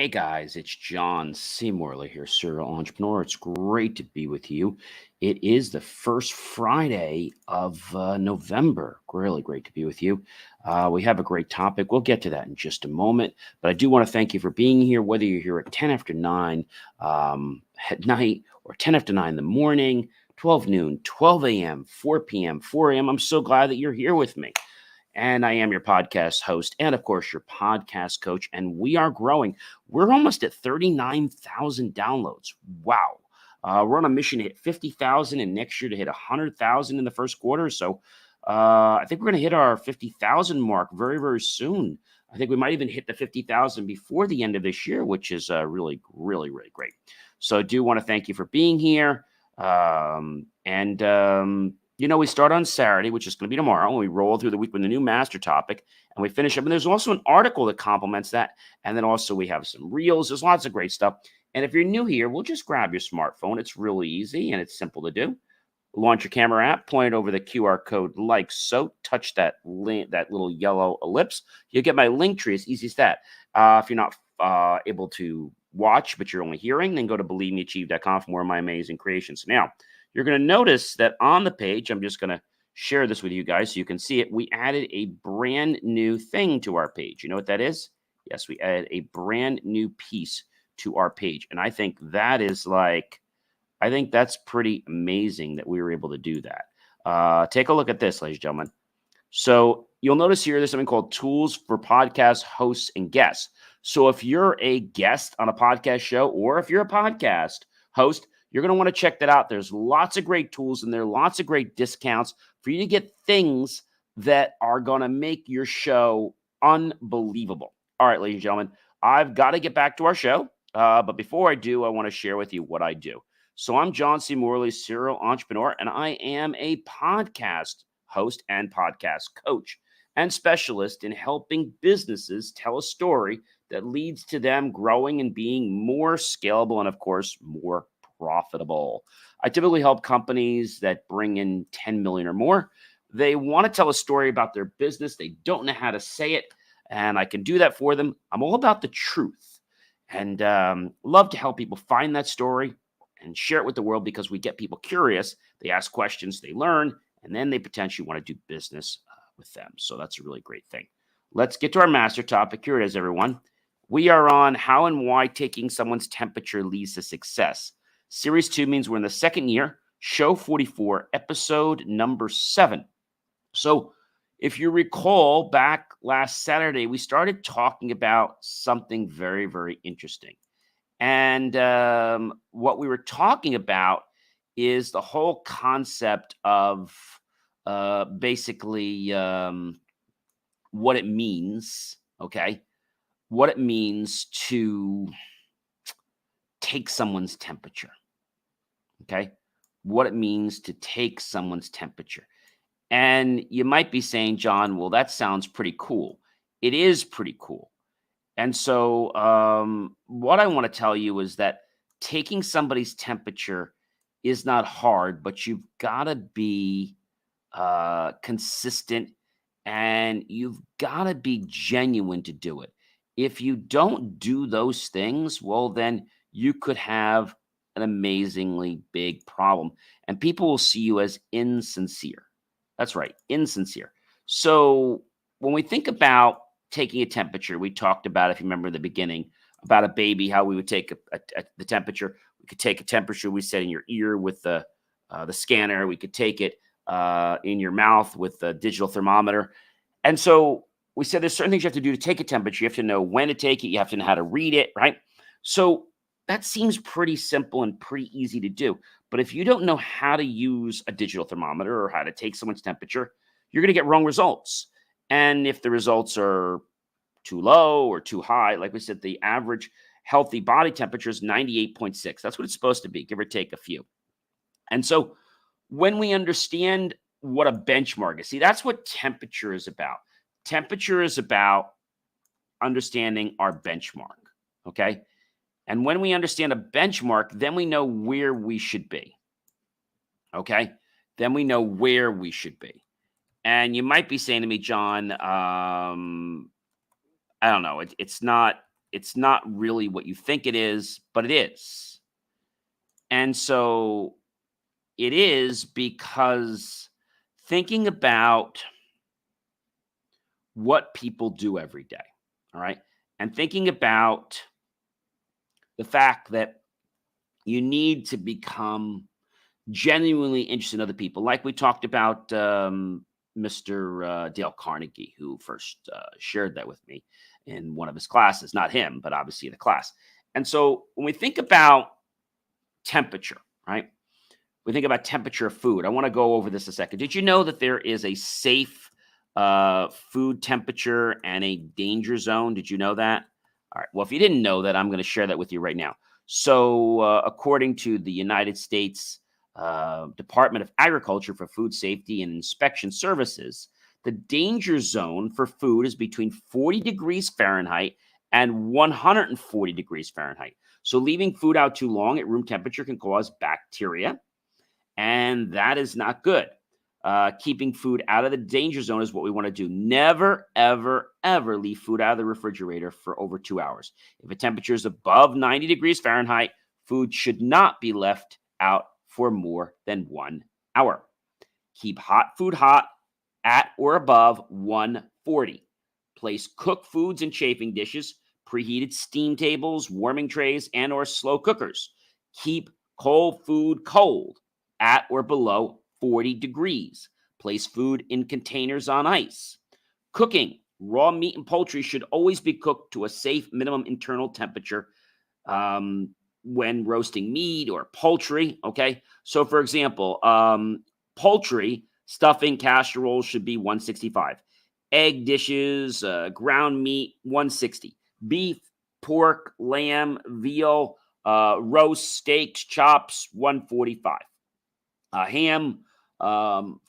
Hey guys, it's John C. Morley here, serial entrepreneur. It's great to be with you. It is the first Friday of November. Really great to be with you. We have a great topic. We'll get to that in just a moment. But I do want to thank you for being here, whether you're here at 10 after 9 at night or 10 after 9 in the morning, 12 noon, 12 a.m., 4 p.m., 4 a.m. I'm so glad that you're here with me. And I am your podcast host and, of course, your podcast coach. And we are growing. We're almost at 39,000 downloads. Wow. We're on a mission to hit 50,000 and next year to hit 100,000 in the first quarter. So I think we're going to hit our 50,000 mark very, very soon. I think we might even hit the 50,000 before the end of this year, which is really, really, really great. So I do want to thank you for being here. We start on Saturday, which is going to be tomorrow, and we roll through the week with a new master topic, and we finish up. And there's also an article that complements that. And then also we have some reels. There's lots of great stuff. And if you're new here, we'll just grab your smartphone. It's really easy, and it's simple to do. Launch your camera app, point it over the QR code like so. Touch that little yellow ellipse. You'll get my link tree. It's easy as that. If you're not able to watch, but you're only hearing, then go to believemeachieve.com for more of my amazing creations. Now, you're going to notice that on the page, I'm just going to share this with you guys so you can see it. We added a brand new thing to our page. You know what that is? Yes, we added a brand new piece to our page. And I think that's pretty amazing that we were able to do that. Take a look at this, ladies and gentlemen. So you'll notice here, there's something called Tools for Podcast Hosts and Guests. So if you're a guest on a podcast show, or if you're a podcast host, you're going to want to check that out. There's lots of great tools and there are lots of great discounts for you to get things that are going to make your show unbelievable. All right, ladies and gentlemen, I've got to get back to our show. But before I do, I want to share with you what I do. So I'm John C. Morley, serial entrepreneur, and I am a podcast host and podcast coach and specialist in helping businesses tell a story that leads to them growing and being more scalable and, of course, more profitable. I typically help companies that bring in 10 million or more. They want to tell a story about their business. They don't know how to say it, and I can do that for them. I'm all about the truth and love to help people find that story and share it with the world because we get people curious. They ask questions, they learn, and then they potentially want to do business with them. So that's a really great thing. Let's get to our master topic. Here it is, everyone. We are on how and why taking someone's temperature leads to success. Series 2 means we're in the second year, show 44, episode number 7. So if you recall, back last Saturday, we started talking about something very, very interesting. And what we were talking about is the whole concept of basically what it means, okay? What it means to take someone's temperature. Okay, what it means to take someone's temperature. And you might be saying, John, well, that sounds pretty cool. It is pretty cool. And so what I want to tell you is that taking somebody's temperature is not hard, but you've got to be consistent and you've got to be genuine to do it. If you don't do those things, well, then you could have an amazingly big problem. And people will see you as insincere. That's right, insincere. So when we think about taking a temperature, we talked about, if you remember in the beginning, about a baby, how we would take the temperature. We could take a temperature we set in your ear with the scanner. We could take it in your mouth with the digital thermometer. And so we said there's certain things you have to do to take a temperature. You have to know when to take it. You have to know how to read it, right? So that seems pretty simple and pretty easy to do. But if you don't know how to use a digital thermometer or how to take someone's temperature, you're going to get wrong results. And if the results are too low or too high, like we said, the average healthy body temperature is 98.6. That's what it's supposed to be, give or take a few. And so when we understand what a benchmark is, see, that's what temperature is about. Temperature is about understanding our benchmark, okay? And when we understand a benchmark, then we know where we should be, okay? Then we know where we should be. And you might be saying to me, John, I don't know, it's not it's not really what you think it is, but it is. And so it is because thinking about what people do every day, all right, and thinking about the fact that you need to become genuinely interested in other people. Like we talked about Mr. Dale Carnegie, who first shared that with me in one of his classes. Not him, but obviously the class. And so when we think about temperature, right? We think about temperature of food. I want to go over this a second. Did you know that there is a safe food temperature and a danger zone? Did you know that? All right. Well, if you didn't know that, I'm going to share that with you right now. So according to the United States Department of Agriculture for Food Safety and Inspection Services, the danger zone for food is between 40 degrees Fahrenheit and 140 degrees Fahrenheit. So leaving food out too long at room temperature can cause bacteria, and that is not good. Keeping food out of the danger zone is what we want to do. Never, ever, ever leave food out of the refrigerator for over 2 hours. If a temperature is above 90 degrees Fahrenheit, food should not be left out for more than 1 hour. Keep hot food hot at or above 140. Place cooked foods in chafing dishes, preheated steam tables, warming trays, and or slow cookers. Keep cold food cold at or below 40 degrees. Place food in containers on ice. Cooking. Raw meat and poultry should always be cooked to a safe minimum internal temperature when roasting meat or poultry, okay? So, for example, poultry, stuffing, casseroles should be 165. Egg dishes, ground meat, 160. Beef, pork, lamb, veal, roast, steaks, chops, 145. Ham,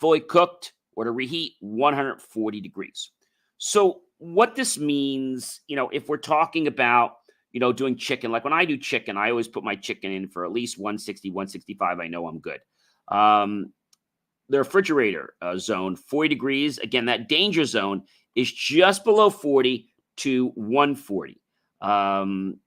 fully cooked or to reheat, 140 degrees. So what this means, if we're talking about, doing chicken, like when I do chicken, I always put my chicken in for at least 160, 165. I know I'm good. The refrigerator zone, 40 degrees. Again, that danger zone is just below 40 to 140. And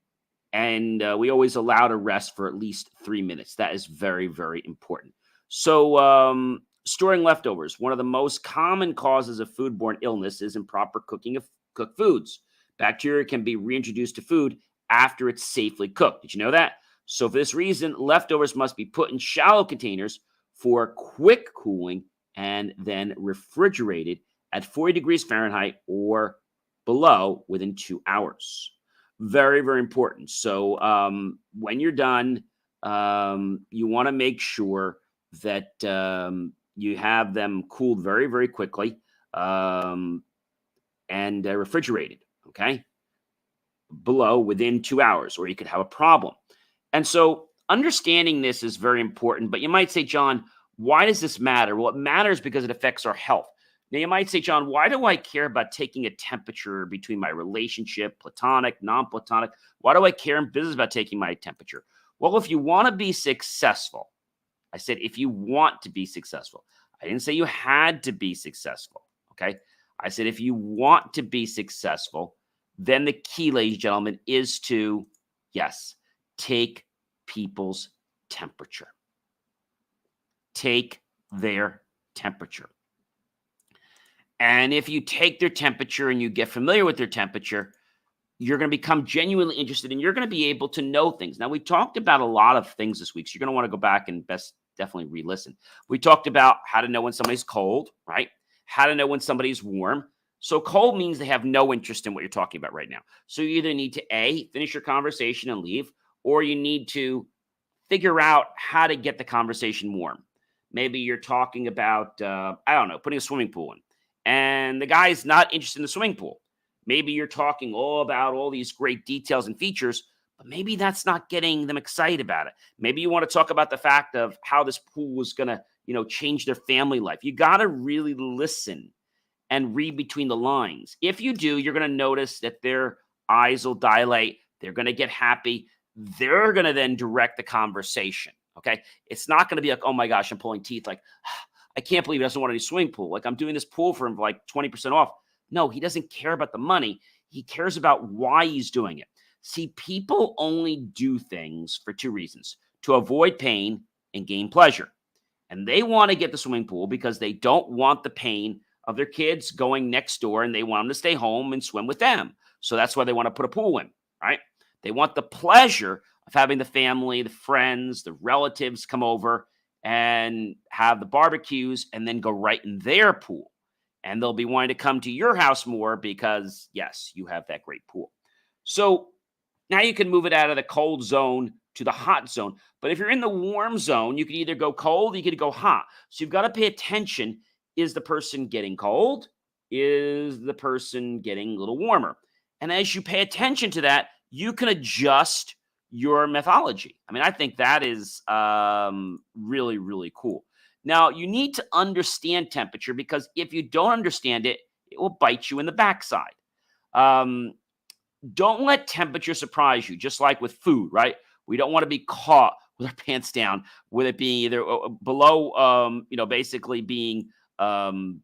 we always allow to rest for at least 3 minutes. That is very, very important. So storing leftovers. One of the most common causes of foodborne illness is improper cooking of cooked foods. Bacteria can be reintroduced to food after it's safely cooked. Did you know that? So for this reason, leftovers must be put in shallow containers for quick cooling and then refrigerated at 40 degrees Fahrenheit or below within 2 hours. Very, very important. So when you're done, you want to make sure that you have them cooled very, very quickly and refrigerated, okay, below within 2 hours, or you could have a problem. And so understanding this is very important, but you might say, John, why does this matter? Well, it matters because it affects our health. Now, you might say, John, why do I care about taking a temperature between my relationship, platonic, non-platonic? Why do I care in business about taking my temperature? Well, if you want to be successful, I said, if you want to be successful, I didn't say you had to be successful, okay? I said, if you want to be successful, then the key, ladies and gentlemen, is to, yes, take people's temperature. Take their temperature. And if you take their temperature and you get familiar with their temperature, you're going to become genuinely interested and you're going to be able to know things. Now, we talked about a lot of things this week, so you're going to want to go back and definitely re-listen. We talked about how to know when somebody's cold, right? How to know when somebody's warm. So cold means they have no interest in what you're talking about right now. So you either need to A, finish your conversation and leave, or you need to figure out how to get the conversation warm. Maybe you're talking about, putting a swimming pool in, and the guy's not interested in the swimming pool. Maybe you're talking all about all these great details and features, but maybe that's not getting them excited about it. Maybe you want to talk about the fact of how this pool was going to, change their family life. You got to really listen and read between the lines. If you do, you're going to notice that their eyes will dilate. They're going to get happy. They're going to then direct the conversation. Okay. It's not going to be like, oh my gosh, I'm pulling teeth. Like, I can't believe he doesn't want any swimming pool. Like, I'm doing this pool for him for like 20% off. No, he doesn't care about the money. He cares about why he's doing it. See, people only do things for two reasons: to avoid pain and gain pleasure. And they want to get the swimming pool because they don't want the pain of their kids going next door, and they want them to stay home and swim with them. So that's why they want to put a pool in, right? They want the pleasure of having the family, the friends, the relatives come over and have the barbecues and then go right in their pool. And they'll be wanting to come to your house more because, yes, you have that great pool. So now you can move it out of the cold zone to the hot zone. But if you're in the warm zone, you can either go cold, you could go hot. So you've got to pay attention. Is the person getting cold? Is the person getting a little warmer? And as you pay attention to that, you can adjust your methodology. I mean, I think that is really, really cool. Now, you need to understand temperature, because if you don't understand it, it will bite you in the backside. Don't let temperature surprise you, just like with food, right? We don't want to be caught with our pants down, with it being either below, basically being, the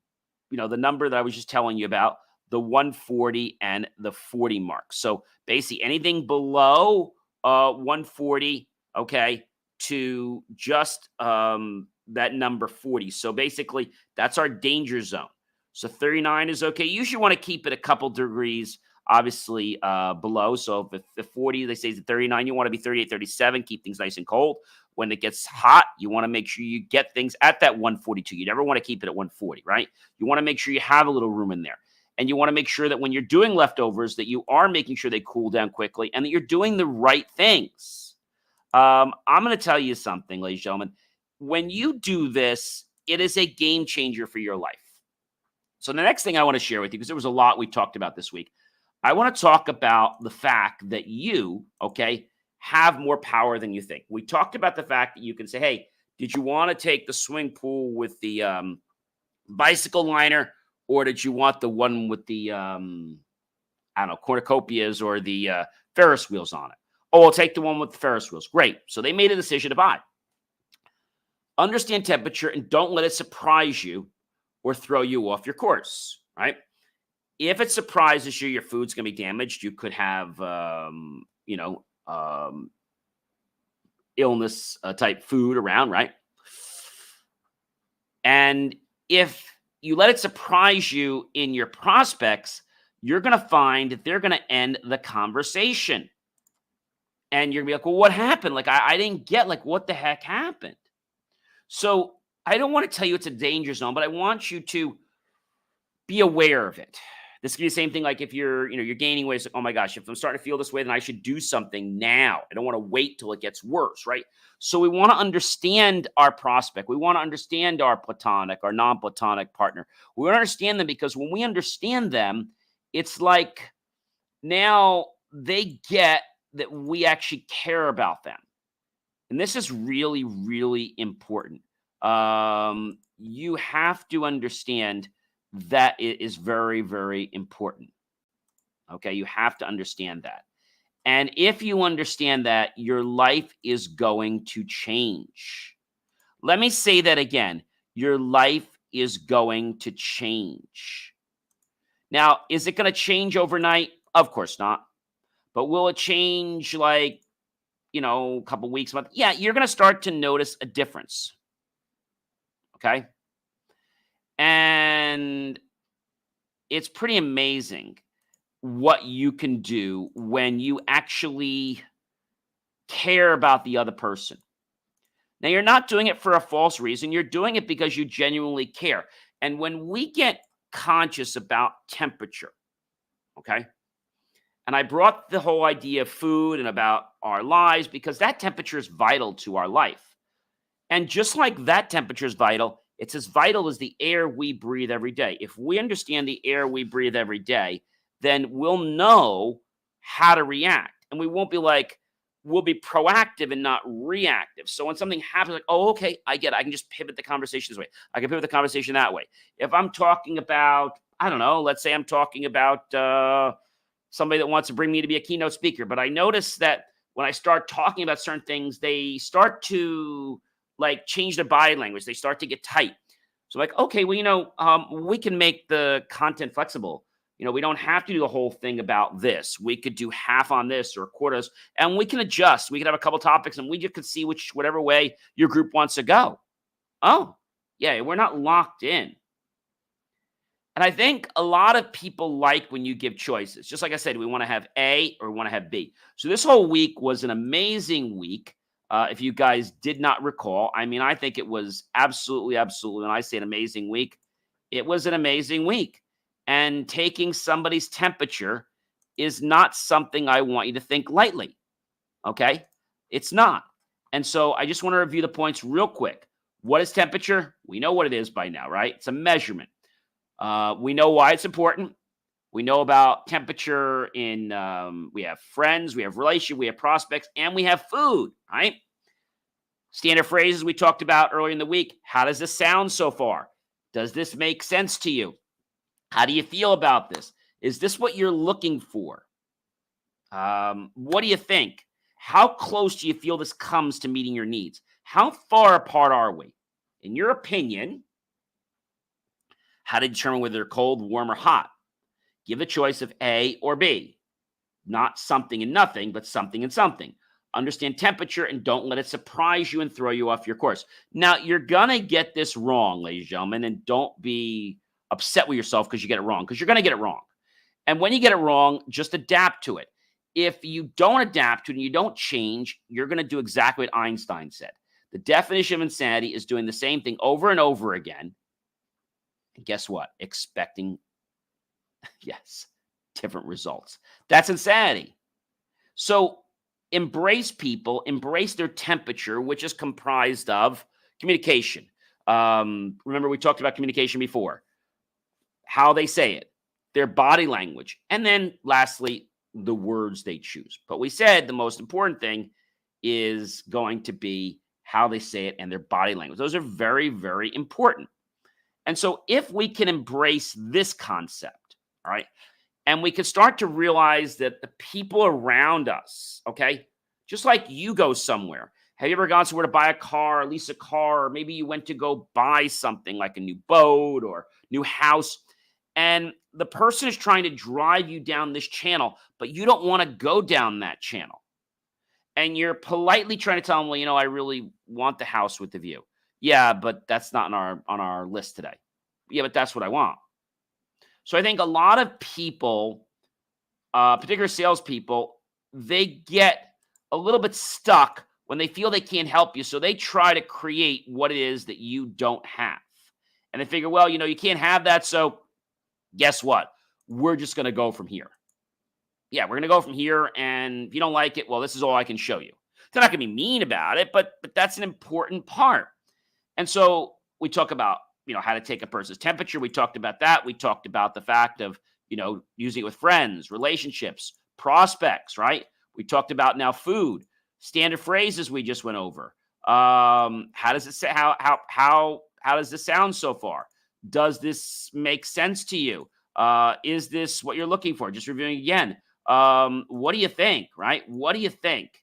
number that I was just telling you about, the 140 and the 40 mark. So basically anything below 140, okay, to just that number 40. So basically that's our danger zone. So 39 is okay. You usually want to keep it a couple degrees, obviously, below. So if 40, they say is 39, you want to be 38, 37, keep things nice and cold. When it gets hot, you want to make sure you get things at that 142. You never want to keep it at 140, right? You want to make sure you have a little room in there. And you want to make sure that when you're doing leftovers, that you are making sure they cool down quickly and that you're doing the right things. I'm going to tell you something, ladies and gentlemen. When you do this, it is a game changer for your life. So the next thing I want to share with you, because there was a lot we talked about this week, I want to talk about the fact that you, okay, have more power than you think. We talked about the fact that you can say, hey, did you want to take the swimming pool with the bicycle liner, or did you want the one with the, cornucopias or the Ferris wheels on it? Oh, I'll take the one with the Ferris wheels. Great. So they made a decision to buy. Understand temperature and don't let it surprise you or throw you off your course, right? If it surprises you, your food's going to be damaged. You could have, illness type food around, right? And if you let it surprise you in your prospects, you're going to find that they're going to end the conversation. And you're going to be like, well, what happened? Like, I didn't get, like, what the heck happened? So I don't want to tell you it's a danger zone, but I want you to be aware of it. This could be the same thing like if you're gaining weight. It's like, oh my gosh, if I'm starting to feel this way, then I should do something now. I don't want to wait till it gets worse, right? So we want to understand our prospect. We want to understand our platonic, our non-platonic partner. We want to understand them, because when we understand them, it's like now they get that we actually care about them. And this is really, really important. You have to understand that it is very, very important. Okay, you have to understand that. And if you understand that, your life is going to change. Let me say that again. Your life is going to change. Now, is it going to change overnight? Of course not. But will it change like, a couple weeks, month? Yeah, you're going to start to notice a difference. Okay? And it's pretty amazing what you can do when you actually care about the other person. Now, you're not doing it for a false reason. You're doing it because you genuinely care. And when we get conscious about temperature, okay, and I brought the whole idea of food and about our lives because that temperature is vital to our life. And just like that temperature is vital, it's as vital as the air we breathe every day. If we understand the air we breathe every day, then we'll know how to react. And we won't be like, we'll be proactive and not reactive. So when something happens, like, oh, okay, I get it. I can just pivot the conversation this way. I can pivot the conversation that way. If I'm talking about, I don't know, let's say I'm talking about somebody that wants to bring me to be a keynote speaker, but I notice that when I start talking about certain things, they start to like change their body language. They start to get tight. So like, okay, well, we can make the content flexible. we don't have to do the whole thing about this. We could do half on this or quarters, and we can adjust. We could have a couple topics, and we just could see whatever way your group wants to go. Oh, yeah, we're not locked in. And I think a lot of people like when you give choices. Just like I said, we want to have A or we want to have B. So this whole week was an amazing week. If you guys did not recall, I mean, I think it was absolutely, when I say an amazing week, it was an amazing week. And taking somebody's temperature is not something I want you to think lightly. Okay? It's not. And so I just want to review the points real quick. What is temperature? We know what it is by now, right? It's a measurement. We know why it's important. We know about temperature in, we have friends, we have relationship, we have prospects, and we have food, right? Standard phrases we talked about earlier in the week. How does this sound so far? Does this make sense to you? How do you feel about this? Is this what you're looking for? What do you think? How close do you feel this comes to meeting your needs? How far apart are we? In your opinion, how to determine whether they're cold, warm, or hot? Give a choice of A or B. Not something and nothing, but something and something. Understand temperature and don't let it surprise you and throw you off your course. Now, you're going to get this wrong, ladies and gentlemen, and don't be upset with yourself because you get it wrong, because you're going to get it wrong. And when you get it wrong, just adapt to it. If you don't adapt to it and you don't change, you're going to do exactly what Einstein said. The definition of insanity is doing the same thing over and over again. And guess what? Expecting, yes, different results. That's insanity. So embrace people, embrace their temperature, which is comprised of communication. Remember, we talked about communication before. How they say it, their body language, and then lastly, the words they choose. But we said the most important thing is going to be how they say it and their body language. Those are very, very important. And so if we can embrace this concept, all right, and we can start to realize that the people around us, okay, just like you go somewhere. Have you ever gone somewhere to buy a car, or lease a car, or maybe you went to go buy something like a new boat or new house, and the person is trying to drive you down this channel, but you don't want to go down that channel. And you're politely trying to tell them, well, I really want the house with the view. Yeah, but that's not on our list today. Yeah, but that's what I want. So I think a lot of people, particular salespeople, they get a little bit stuck when they feel they can't help you. So they try to create what it is that you don't have. And they figure, well, you can't have that. So guess what? We're just going to go from here. Yeah, we're going to go from here. And if you don't like it, well, this is all I can show you. They're not going to be mean about it, but that's an important part. And so we talk about, how to take a person's temperature. We talked about that. We talked about the fact of, using it with friends, relationships, prospects, right? We talked about now food, standard phrases we just went over. How does it say, how does this sound so far? Does this make sense to you? Is this what you're looking for? Just reviewing again. What do you think, right? What do you think?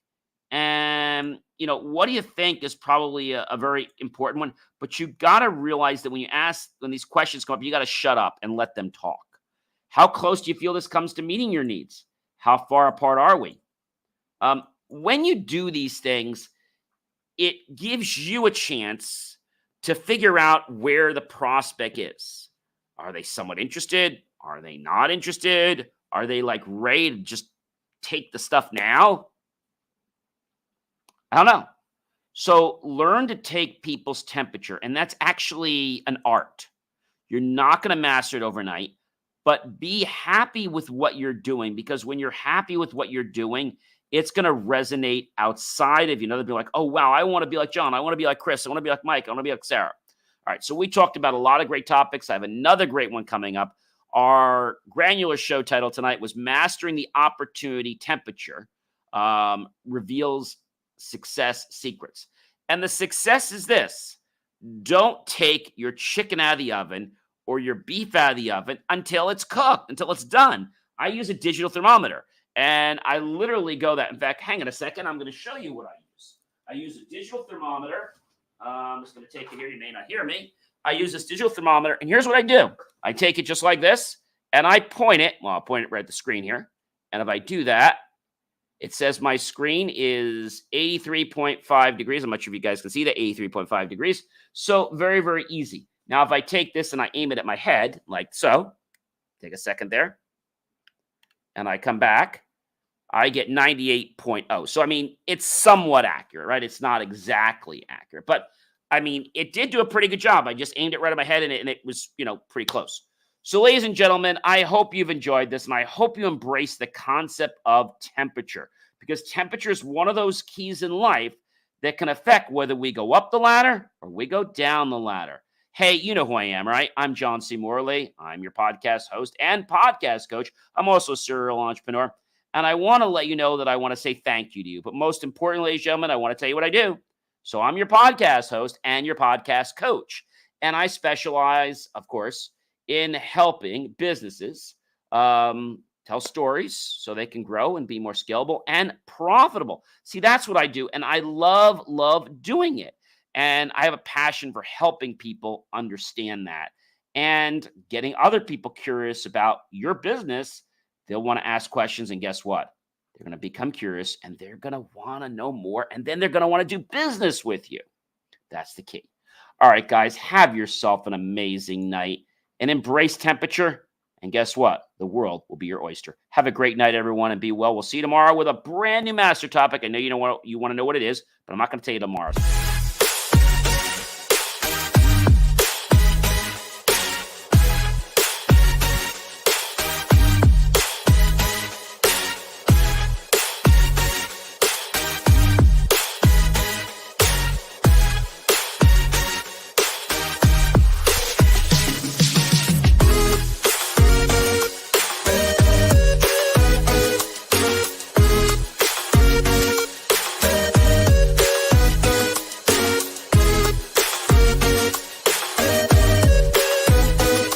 And, what do you think is probably a very important one, but you got to realize that when these questions come up, you got to shut up and let them talk. How close do you feel this comes to meeting your needs? How far apart are we? When you do these things, it gives you a chance to figure out where the prospect is. Are they somewhat interested? Are they not interested? Are they ready to just take the stuff now? I don't know. So learn to take people's temperature, and that's actually an art. You're not going to master it overnight, but be happy with what you're doing, because when you're happy with what you're doing, it's going to resonate outside of you. They'll be like, oh, wow, I want to be like John. I want to be like Chris. I want to be like Mike. I want to be like Sarah. All right, so we talked about a lot of great topics. I have another great one coming up. Our granular show title tonight was Mastering the Opportunity Temperature, reveals success secrets. And the success is this: don't take your chicken out of the oven or your beef out of the oven until it's cooked, until it's done. I use a digital thermometer, and I literally go that. In fact, hang on a second. I'm going to show you what I use. I use a digital thermometer. I'm just going to take it here. You may not hear me. I use this digital thermometer, and here's what I do. I take it just like this, and I point it, well, I'll point it right at the screen here. And if I do that, it says my screen is 83.5 degrees. I'm not sure if you guys can see that, 83.5 degrees. So very, very easy. Now, if I take this and I aim it at my head, like so, take a second there, and I come back, I get 98.0. So, I mean, it's somewhat accurate, right? It's not exactly accurate, but I mean, it did do a pretty good job. I just aimed it right at my head, and it was, pretty close. So, ladies and gentlemen, I hope you've enjoyed this, and I hope you embrace the concept of temperature, because temperature is one of those keys in life that can affect whether we go up the ladder or we go down the ladder. Hey, you know who I am, right? I'm John C. Morley. I'm your podcast host and podcast coach. I'm also a serial entrepreneur. And I want to let you know that I want to say thank you to you. But most importantly, ladies and gentlemen, I want to tell you what I do. So I'm your podcast host and your podcast coach. And I specialize, of course, in helping businesses tell stories so they can grow and be more scalable and profitable. See, that's what I do. And I love doing it. And I have a passion for helping people understand that and getting other people curious about your business. They'll want to ask questions, and guess what? They're going to become curious, and they're going to want to know more, and then they're going to want to do business with you. That's the key. All right, guys, have yourself an amazing night and embrace temperature. And guess what? The world will be your oyster. Have a great night, everyone, and be well. We'll see you tomorrow with a brand new master topic. I know you want to know what it is, but I'm not going to tell you tomorrow.